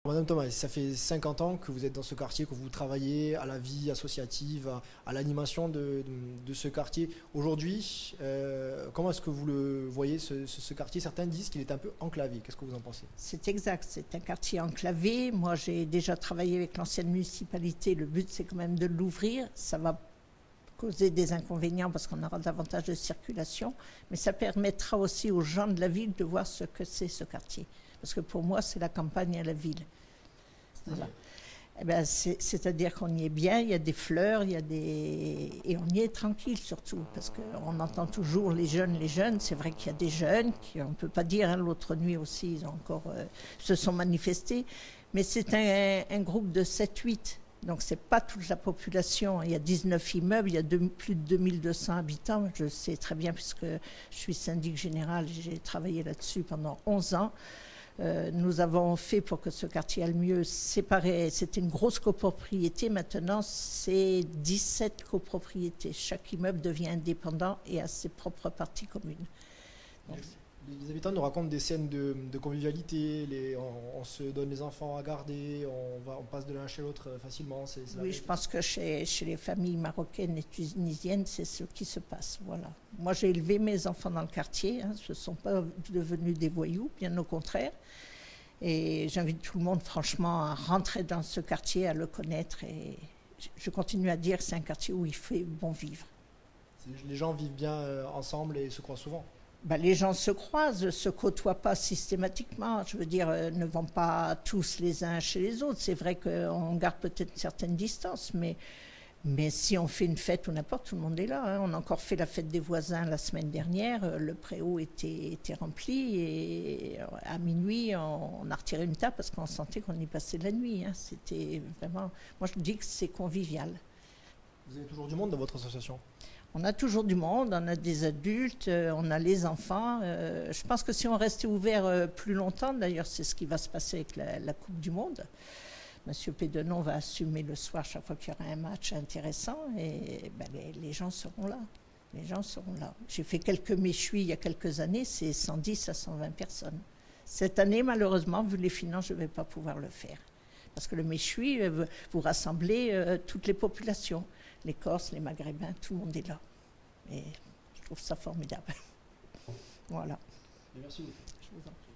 Madame Thomas, ça fait 50 ans que vous êtes dans ce quartier, que vous travaillez à la vie associative, à l'animation de ce quartier. Aujourd'hui, comment est-ce que vous le voyez, ce quartier? Certains disent qu'il est un peu enclavé. Qu'est-ce que vous en pensez? C'est exact, c'est un quartier enclavé. Moi, j'ai déjà travaillé avec l'ancienne municipalité. Le but, c'est quand même de l'ouvrir. Ça va causer des inconvénients parce qu'on aura davantage de circulation, mais ça permettra aussi aux gens de la ville de voir ce que c'est ce quartier. Parce que pour moi, c'est la campagne et la ville. Voilà. Eh ben, c'est-à-dire qu'on y est bien, il y a des fleurs, et on y est tranquille surtout, parce qu'on entend toujours les jeunes. C'est vrai qu'il y a des jeunes, qui, on ne peut pas dire, hein, l'autre nuit aussi, ils ont encore, se sont manifestés, mais c'est un groupe de 7-8. Donc, ce n'est pas toute la population. Il y a 19 immeubles, il y a plus de 2200 habitants. Je sais très bien, puisque je suis syndic général, j'ai travaillé là-dessus pendant 11 ans. Nous avons fait pour que ce quartier aille mieux séparé. C'était une grosse copropriété. Maintenant, c'est 17 copropriétés. Chaque immeuble devient indépendant et a ses propres parties communes. Donc, les habitants nous racontent des scènes de convivialité, on se donne les enfants à garder, on passe de l'un chez l'autre facilement. Oui, je pense que chez les familles marocaines et tunisiennes, c'est ce qui se passe. Voilà. Moi, j'ai élevé mes enfants dans le quartier. Hein, ce ne sont pas devenus des voyous, bien au contraire. Et j'invite tout le monde, franchement, à rentrer dans ce quartier, à le connaître. Et je continue à dire que c'est un quartier où il fait bon vivre. Les gens vivent bien ensemble et se croient souvent. Ben, les gens se croisent, ne se côtoient pas systématiquement. Je veux dire, ne vont pas tous les uns chez les autres. C'est vrai qu'on garde peut-être une certaine distance, mais si on fait une fête ou n'importe, tout le monde est là. Hein. On a encore fait la fête des voisins la semaine dernière. Le préau était rempli et à minuit, on a retiré une table parce qu'on sentait qu'on y passait la nuit. Hein. C'était vraiment... Moi, je dis que c'est convivial. Vous avez toujours du monde dans votre association? On a toujours du monde, on a des adultes, on a les enfants. Je pense que si on restait ouvert plus longtemps, d'ailleurs c'est ce qui va se passer avec la Coupe du Monde, Monsieur Pédenon va assumer le soir chaque fois qu'il y aura un match intéressant et ben, les gens seront là. Les gens seront là. J'ai fait quelques méchouis il y a quelques années, c'est 110 à 120 personnes. Cette année, malheureusement, vu les finances, je ne vais pas pouvoir le faire. Parce que le méchoui, vous rassemblez toutes les populations. Les Corses, les Maghrébins, tout le monde est là. Et je trouve ça formidable. Voilà. Merci beaucoup. Je vous en prie.